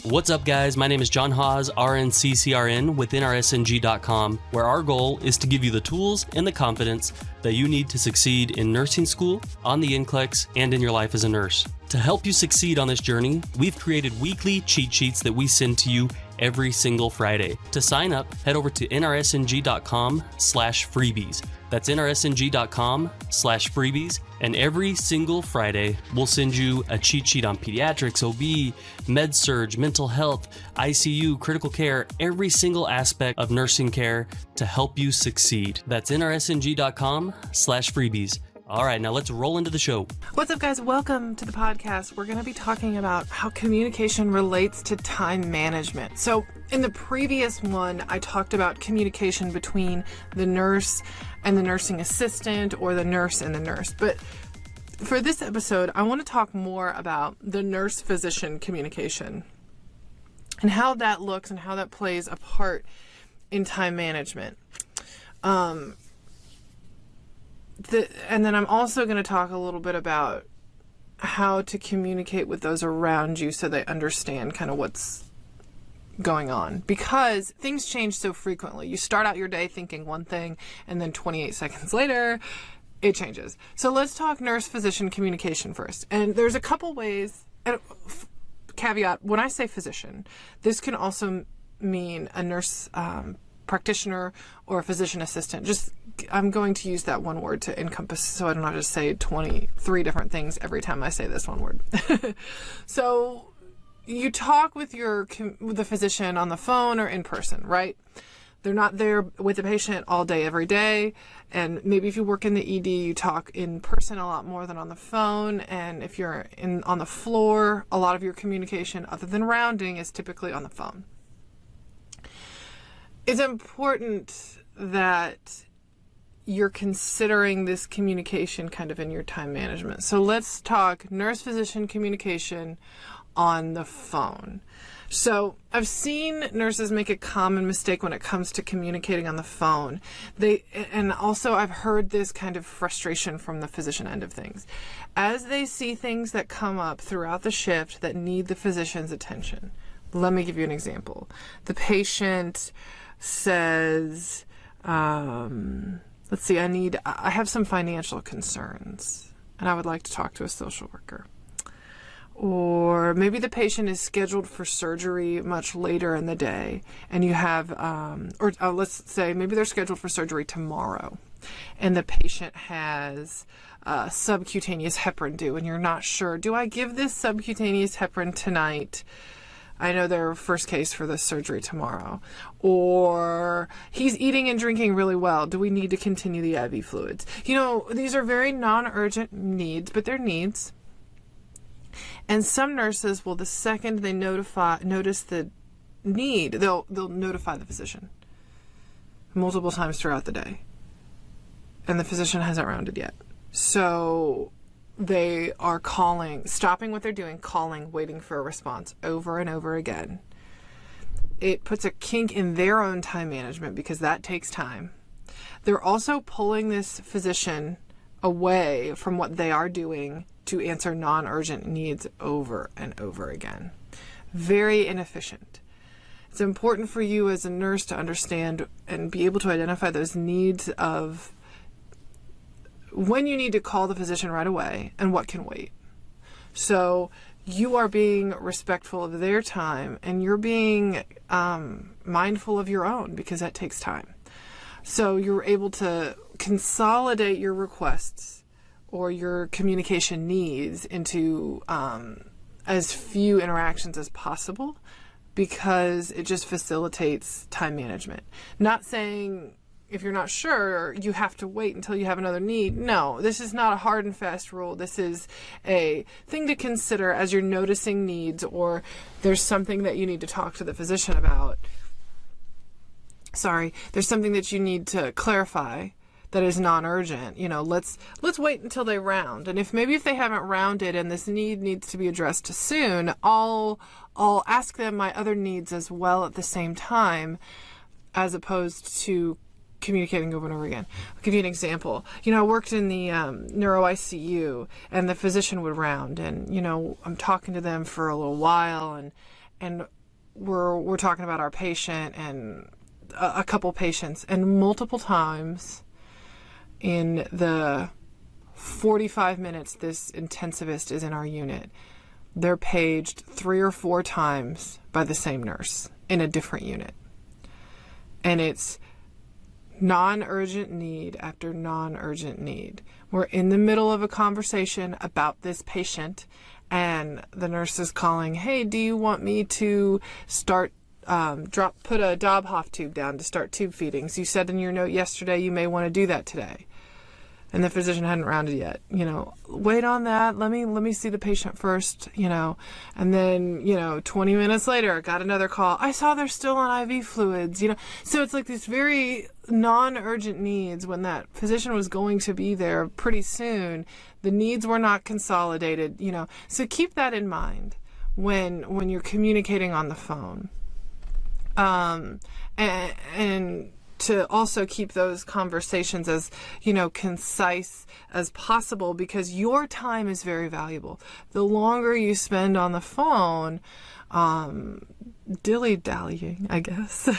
What's up, guys? My name is John Hawes, RNCCRN with NRSNG.com, where our goal is to give you the tools and the confidence that you need to succeed in nursing school, on the NCLEX, and in your life as a nurse. To help you succeed on this journey, we've created weekly cheat sheets that we send to you every single Friday. To sign up, head over to NRSNG.com/freebies. That's NRSNG.com/freebies. And every single Friday, we'll send you a cheat sheet on pediatrics, OB, med-surg, mental health, ICU, critical care, every single aspect of nursing care to help you succeed. That's NRSNG.com/freebies. All right, now let's roll into the show. What's up, guys? Welcome to the podcast. We're going to be talking about how communication relates to time management. So in the previous one, I talked about communication between the nurse and the nursing assistant, or the nurse and the nurse. But for this episode, I want to talk more about the nurse-physician communication and how that looks and how that plays a part in time management. And then I'm also going to talk a little bit about how to communicate with those around you so they understand kind of what's going on, because things change so frequently. You start out your day thinking one thing, and then 28 seconds later, it changes. So let's talk nurse-physician communication first. And there's a couple ways, and caveat, when I say physician, this can also mean a nurse practitioner or a physician assistant. I'm going to use that one word to encompass, so I don't have to say 23 different things every time I say this one word. So you talk with the physician on the phone or in person, right? They're not there with the patient all day, every day. And maybe if you work in the ED, you talk in person a lot more than on the phone. And if you're on the floor, a lot of your communication, other than rounding, is typically on the phone. It's important that you're considering this communication kind of in your time management. So let's talk nurse-physician communication on the phone. So I've seen nurses make a common mistake when it comes to communicating on the phone. And also I've heard this kind of frustration from the physician end of things. As they see things that come up throughout the shift that need the physician's attention. Let me give you an example. The patient says, let's see, I have some financial concerns and I would like to talk to a social worker. Or maybe the patient is scheduled for surgery much later in the day, and you have, let's say maybe they're scheduled for surgery tomorrow, and the patient has subcutaneous heparin due, and you're not sure, do I give this subcutaneous heparin tonight? I know their first case for the surgery tomorrow. Or he's eating and drinking really well. Do we need to continue the IV fluids? You know, these are very non-urgent needs, but they're needs. And some nurses will, the second they notice the need, they'll notify the physician multiple times throughout the day. And the physician hasn't rounded yet. So they are stopping what they're doing, calling, waiting for a response over and over again. It puts a kink in their own time management because that takes time. They're also pulling this physician away from what they are doing to answer non-urgent needs over and over again. Very inefficient. It's important for you as a nurse to understand and be able to identify those needs of when you need to call the physician right away and what can wait. So you are being respectful of their time and you're being mindful of your own, because that takes time. So you're able to consolidate your requests or your communication needs into as few interactions as possible, because it just facilitates time management. Not saying if you're not sure, you have to wait until you have another need. No, this is not a hard and fast rule. This is a thing to consider as you're noticing needs, or there's something that you need to talk to the physician about. There's something that you need to clarify that is non-urgent. You know, let's wait until they round. And if they haven't rounded and this need needs to be addressed soon, I'll ask them my other needs as well at the same time, as opposed to communicating over and over again. I'll give you an example. I worked in the neuro ICU, and the physician would round, and I'm talking to them for a little while, and we're talking about our patient and a couple patients, and multiple times in the 45 minutes this intensivist is in our unit, they're paged 3 or 4 times by the same nurse in a different unit. And it's non-urgent need after non-urgent need. We're in the middle of a conversation about this patient, and the nurse is calling, hey, do you want me to start, put a Dobhoff tube down to start tube feedings? You said in your note yesterday you may want to do that today. And the physician hadn't rounded yet. Wait on that. Let me see the patient first, and then, 20 minutes later, I got another call. I saw they're still on IV fluids, So it's like these very non-urgent needs when that physician was going to be there pretty soon. The needs were not consolidated, So keep that in mind when you're communicating on the phone. And to also keep those conversations as, concise as possible, because your time is very valuable. The longer you spend on the phone, dilly-dallying, I guess,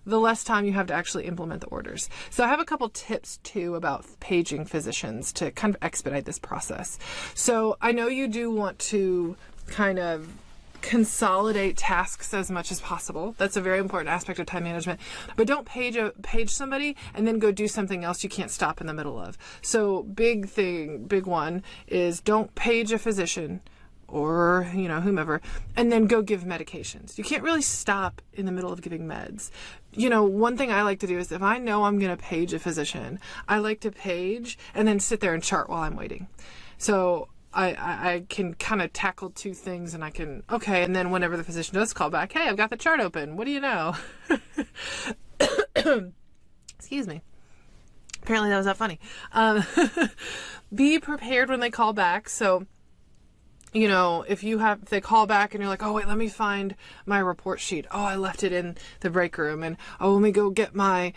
the less time you have to actually implement the orders. So I have a couple tips too about paging physicians to kind of expedite this process. So I know you do want to kind of consolidate tasks as much as possible. That's a very important aspect of time management. But don't page somebody and then go do something else you can't stop in the middle of. So big one is don't page a physician or, whomever, and then go give medications. You can't really stop in the middle of giving meds. One thing I like to do is if I know I'm going to page a physician, I like to page and then sit there and chart while I'm waiting. So I can kind of tackle 2 things, and I can, okay, and then whenever the physician does call back, hey, I've got the chart open. What do you know? Excuse me. Apparently that was not funny. Be prepared when they call back. So, if they call back and you're like, oh, wait, let me find my report sheet. Oh, I left it in the break room. And, oh, let me go get get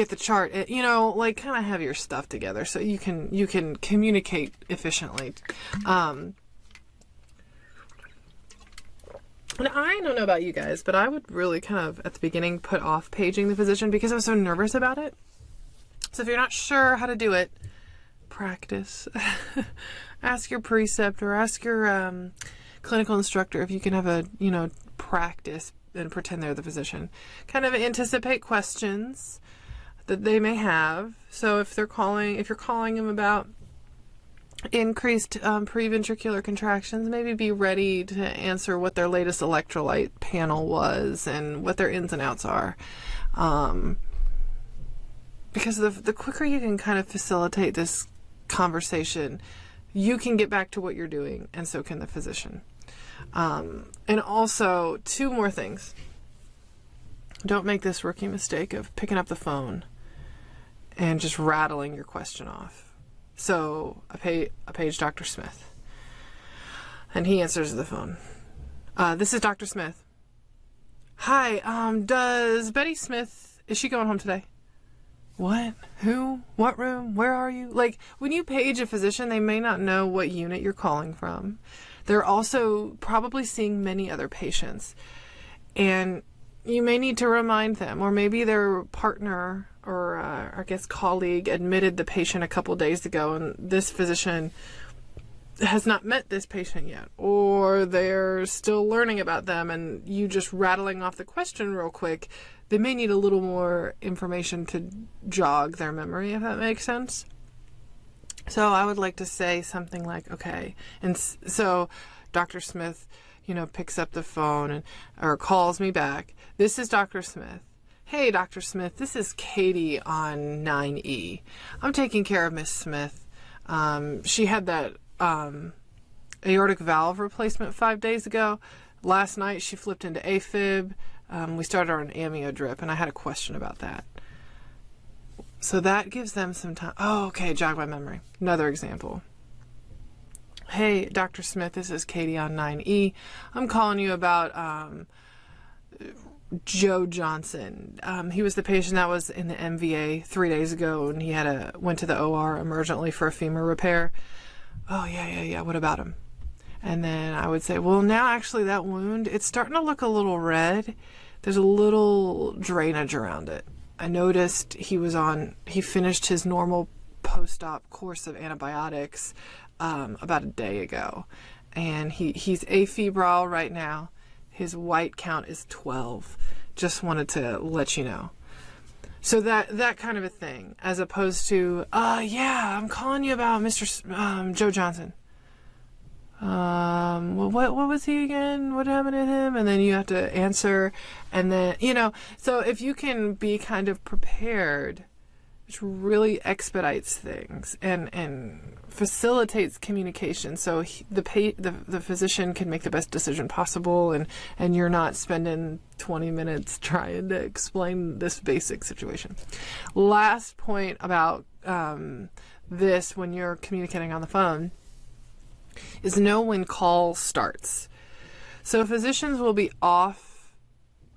the chart. Kind of have your stuff together so you can communicate efficiently. And I don't know about you guys, but I would really kind of, at the beginning, put off paging the physician because I was so nervous about it. So if you're not sure how to do it, practice. Ask your preceptor, ask your clinical instructor if you can have a, practice and pretend they're the physician. Kind of anticipate questions that they may have. So if you're calling them about increased preventricular contractions, maybe be ready to answer what their latest electrolyte panel was and what their ins and outs are. Because the quicker you can kind of facilitate this conversation, you can get back to what you're doing, and so can the physician. And also, 2 more things. Don't make this rookie mistake of picking up the phone and just rattling your question off. So I page Dr. Smith, and he answers the phone. This is Dr. Smith. Hi, does Betty Smith, is she going home today? What? Who? What room? Where are you? Like, when you page a physician, they may not know what unit you're calling from. They're also probably seeing many other patients. And you may need to remind them, or maybe their partner or, I guess, colleague admitted the patient a couple days ago, and this physician has not met this patient yet, or they're still learning about them, and you just rattling off the question real quick, they may need a little more information to jog their memory, if that makes sense. So I would like to say something like, okay, and so Dr. Smith, picks up the phone or calls me back. This is Dr. Smith. Hey, Dr. Smith, this is Katie on 9E. I'm taking care of Miss Smith. She had that aortic valve replacement 5 days ago. Last night she flipped into AFib. We started her on amio drip, and I had a question about that. So that gives them some time. Oh, okay, jog my memory. Another example. Hey, Dr. Smith, this is Katie on 9E. I'm calling you about Joe Johnson. He was the patient that was in the MVA 3 days ago, and he went to the OR emergently for a femur repair. Oh, yeah. What about him? And then I would say, well, now actually that wound, it's starting to look a little red. There's a little drainage around it. I noticed he finished his normal post-op course of antibiotics about a day ago. And he's afebrile right now. His white count is 12. Just wanted to let you know. So that kind of a thing, as opposed to, yeah, I'm calling you about Mr. Joe Johnson. Well, what was he again? What happened to him? And then you have to answer, and then, so if you can be kind of prepared, which really expedites things and facilitates communication. So the physician can make the best decision possible, and you're not spending 20 minutes trying to explain this basic situation. Last point about this when you're communicating on the phone is know when call starts. So physicians will be off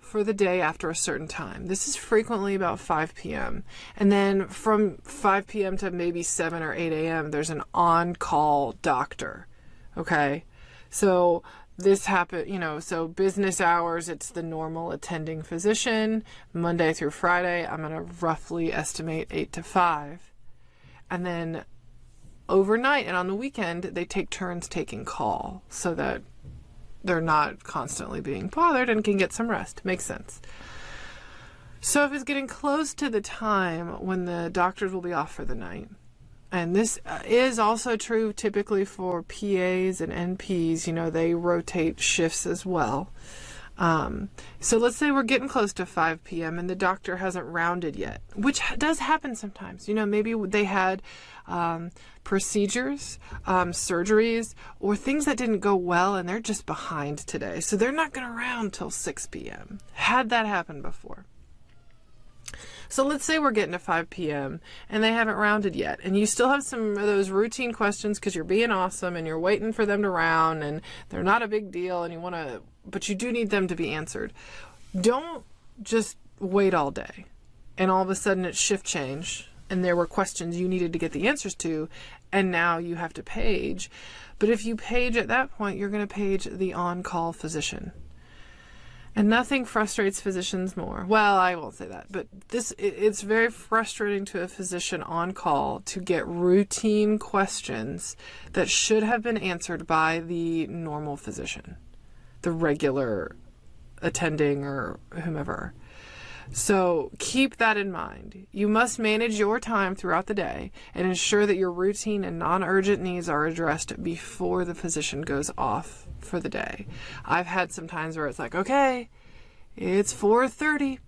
for the day after a certain time. This is frequently about 5 p.m. And then from 5 p.m. to maybe 7 or 8 a.m., there's an on-call doctor. Okay? So this happened, so business hours, it's the normal attending physician. Monday through Friday, I'm going to roughly estimate 8 to 5. And then overnight and on the weekend, they take turns taking call so that they're not constantly being bothered and can get some rest. Makes sense. So if it's getting close to the time when the doctors will be off for the night, and this is also true typically for PAs and NPs, they rotate shifts as well. So let's say we're getting close to 5 p.m. and the doctor hasn't rounded yet, which does happen sometimes. Maybe they had procedures, surgeries, or things that didn't go well and they're just behind today. So they're not going to round till 6 p.m. Had that happen before. So let's say we're getting to 5 p.m. and they haven't rounded yet, and you still have some of those routine questions because you're being awesome and you're waiting for them to round and they're not a big deal and but you do need them to be answered. Don't just wait all day and all of a sudden it's shift change and there were questions you needed to get the answers to and now you have to page. But if you page at that point, you're going to page the on-call physician. And nothing frustrates physicians more. Well, I won't say that, but it's very frustrating to a physician on call to get routine questions that should have been answered by the normal physician, the regular attending or whomever. So keep that in mind. You must manage your time throughout the day and ensure that your routine and non-urgent needs are addressed before the physician goes off for the day. I've had some times where it's like, okay, it's 4:30.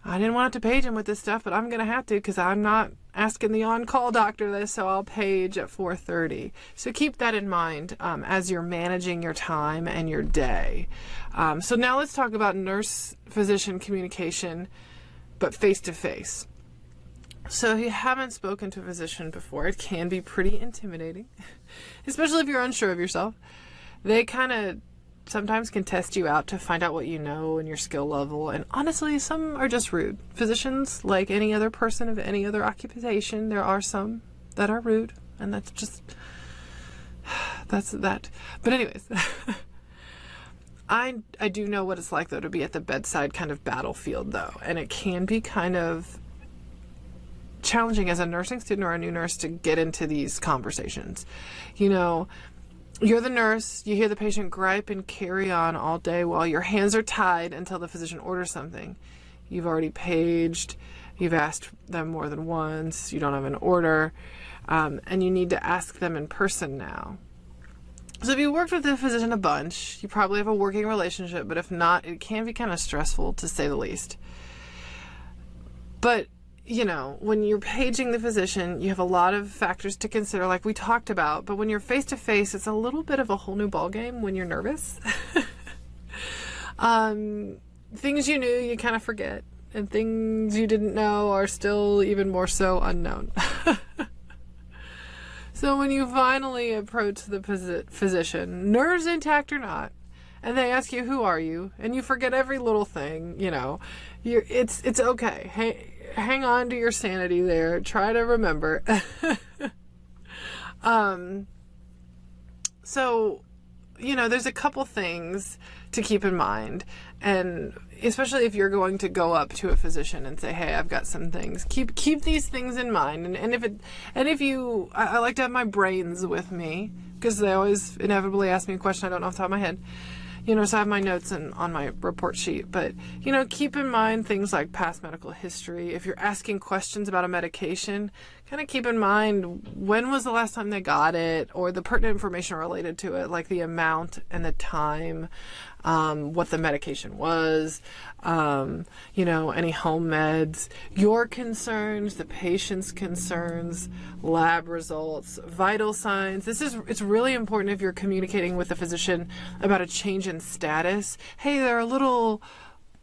I didn't want to page him with this stuff, but I'm going to have to because I'm not asking the on-call doctor this, so I'll page at 4:30. So keep that in mind as you're managing your time and your day. So now let's talk about nurse-physician communication, but face-to-face. So if you haven't spoken to a physician before, it can be pretty intimidating, especially if you're unsure of yourself. They kind of sometimes can test you out to find out what you know and your skill level. And honestly, some are just rude. Physicians, like any other person of any other occupation, there are some that are rude. And that's that. But anyways, I do know what it's like, though, to be at the bedside kind of battlefield, though. And it can be kind of challenging as a nursing student or a new nurse to get into these conversations. You're the nurse, you hear the patient gripe and carry on all day while your hands are tied until the physician orders something. You've already paged, you've asked them more than once, you don't have an order, and you need to ask them in person now. So if you worked with the physician a bunch, you probably have a working relationship, but if not, it can be kind of stressful, to say the least. But when you're paging the physician, you have a lot of factors to consider, like we talked about. But when you're face-to-face, it's a little bit of a whole new ballgame when you're nervous. Things you knew, you kind of forget. And things you didn't know are still even more so unknown. So when you finally approach the physician, nerves intact or not, and they ask you, who are you? And you forget every little thing, it's okay. Hey, hang on to your sanity there. Try to remember. So, there's a couple things to keep in mind, and especially if you're going to go up to a physician and say, hey, I've got some things, keep these things in mind. I like to have my brains with me, because they always inevitably ask me a question I don't know off the top of my head. So I have my notes on my report sheet, but, keep in mind things like past medical history. If you're asking questions about a medication, kind of keep in mind when was the last time they got it, or the pertinent information related to it, like the amount and the time, what the medication was, any home meds, your concerns, the patient's concerns, lab results, vital signs. It's really important if you're communicating with a physician about a change in status. Hey, they're a little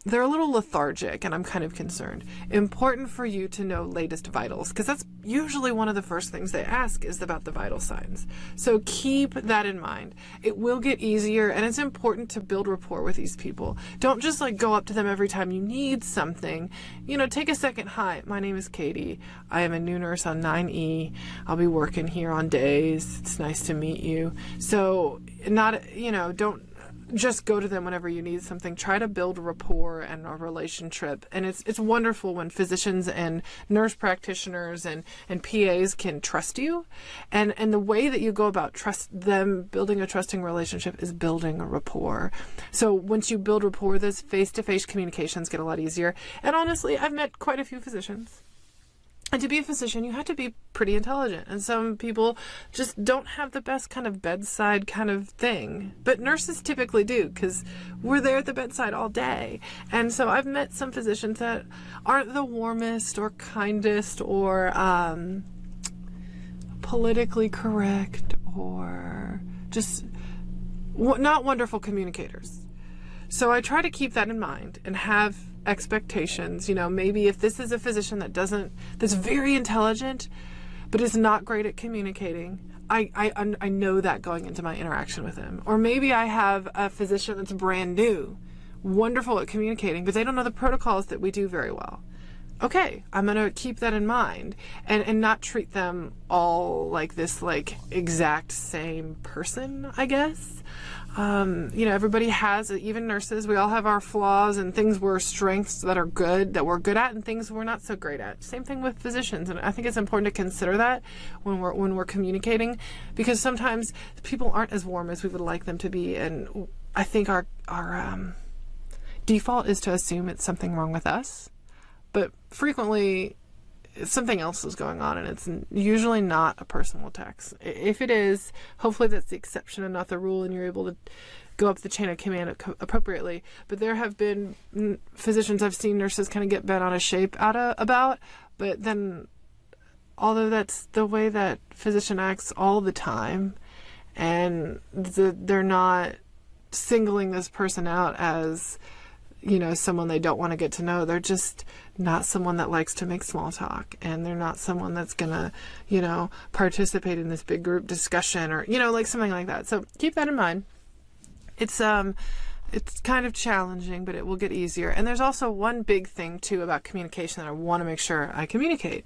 lethargic and I'm kind of concerned. Important for you to know latest vitals, because that's usually one of the first things they ask is about the vital signs. So keep that in mind. It will get easier, and it's important to build rapport with these people. Don't just go up to them every time you need something. Take a second. Hi, my name is Katie. I am a new nurse on 9E. I'll be working here on days. It's nice to meet you. So don't just go to them whenever you need something. Try to build rapport and a relationship. And it's wonderful when physicians and nurse practitioners and PAs can trust you. And the way that you go about building a trusting relationship is building a rapport. So once you build rapport, those face-to-face communications get a lot easier. And honestly, I've met quite a few physicians. And to be a physician, you have to be pretty intelligent. And some people just don't have the best kind of bedside kind of thing. But nurses typically do, because we're there at the bedside all day. And so I've met some physicians that aren't the warmest or kindest or politically correct or just not wonderful communicators. So I try to keep that in mind and have expectations. Maybe if this is a physician that's very intelligent, but is not great at communicating, I know that going into my interaction with him. Or maybe I have a physician that's brand new, wonderful at communicating, but they don't know the protocols that we do very well. Okay, I'm going to keep that in mind and not treat them all like this, exact same person, I guess. Everybody has, even nurses, we all have our flaws and things we're strengths that are good, that we're good at, and things we're not so great at. Same thing with physicians. And I think it's important to consider that when we're communicating, because sometimes people aren't as warm as we would like them to be. And I think our default is to assume it's something wrong with us, but frequently something else is going on, and it's usually not a personal attacks. If it is, hopefully that's the exception and not the rule, and you're able to go up the chain of command appropriately. But there have been physicians I've seen, nurses kind of get bent out of shape about, but then although that's the way that physician acts all the time, and they're not singling this person out as someone they don't want to get to know. They're just not someone that likes to make small talk, and they're not someone that's gonna, participate in this big group discussion or, something like that. So keep that in mind. It's kind of challenging, but it will get easier. And there's also one big thing too about communication that I want to make sure I communicate.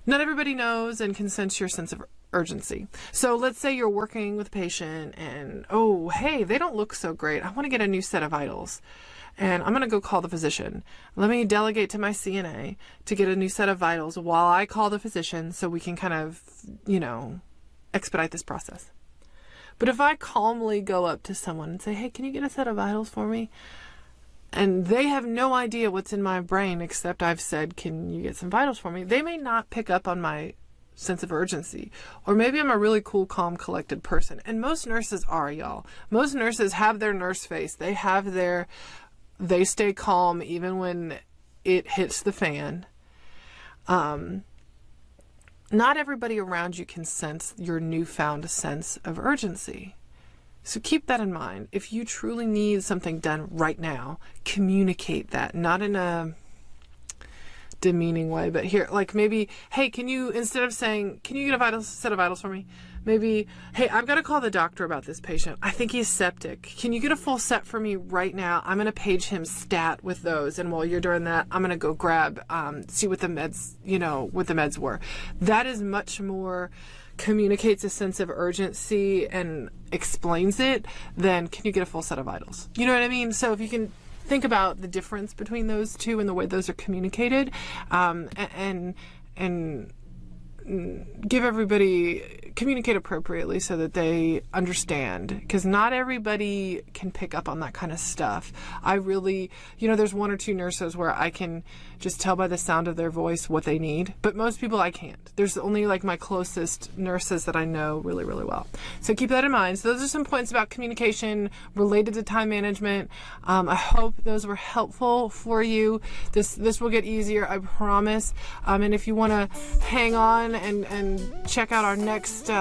Not everybody knows and can sense your sense of urgency. So let's say you're working with a patient and, oh, hey, they don't look so great. I want to get a new set of vitals. And I'm going to go call the physician. Let me delegate to my CNA to get a new set of vitals while I call the physician so we can kind of, expedite this process. But if I calmly go up to someone and say, hey, can you get a set of vitals for me? And they have no idea what's in my brain except I've said, can you get some vitals for me? They may not pick up on my sense of urgency. Or maybe I'm a really cool, calm, collected person. And most nurses are, y'all. Most nurses have their nurse face. They stay calm even when it hits the fan. Not everybody around you can sense your newfound sense of urgency. So keep that in mind. If you truly need something done right now, communicate that. Not in a demeaning way, but here, maybe, hey, can you, instead of saying, can you get a set of vitals for me? Maybe, hey, I've got to call the doctor about this patient. I think he's septic. Can you get a full set for me right now? I'm going to page him stat with those. And while you're doing that, I'm going to go grab, see what the meds, what the meds were. That is much more communicates a sense of urgency and explains it, then can you get a full set of vitals? You know what I mean? So if you can think about the difference between those two and the way those are communicated, and give everybody, communicate appropriately so that they understand, because not everybody can pick up on that kind of stuff. I really, there's one or two nurses where I can just tell by the sound of their voice what they need, but most people I can't. There's only like my closest nurses that I know really, really well. So keep that in mind. So those are some points about communication related to time management. I hope those were helpful for you. This will get easier, I promise. And if you want to hang on and check out our next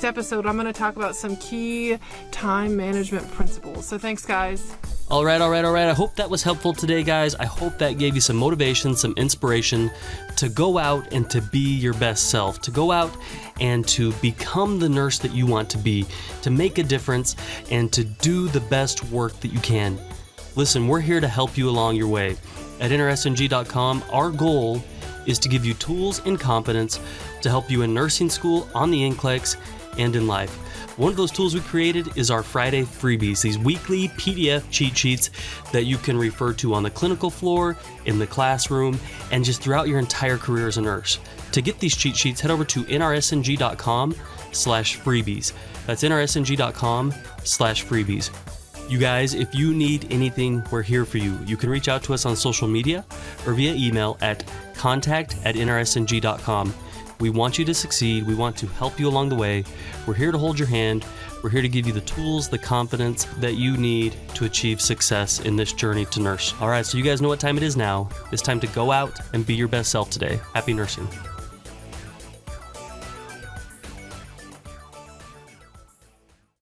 episode, I'm going to talk about some key time management principles. So thanks, guys. All right. I hope that was helpful today, guys. I hope that gave you some motivation, some inspiration to go out and to be your best self, to go out and to become the nurse that you want to be, to make a difference, and to do the best work that you can. Listen, we're here to help you along your way. At NRSNG.com, our goal is to give you tools and confidence to help you in nursing school, on the NCLEX, and in life. One of those tools we created is our Friday Freebies, these weekly PDF cheat sheets that you can refer to on the clinical floor, in the classroom, and just throughout your entire career as a nurse. To get these cheat sheets, head over to nrsng.com/freebies. That's nrsng.com/freebies. You guys, if you need anything, we're here for you. You can reach out to us on social media or via email at contact@nrsng.com. We want you to succeed. We want to help you along the way. We're here to hold your hand. We're here to give you the tools, the confidence that you need to achieve success in this journey to nurse. All right, so you guys know what time it is now. It's time to go out and be your best self today. Happy nursing.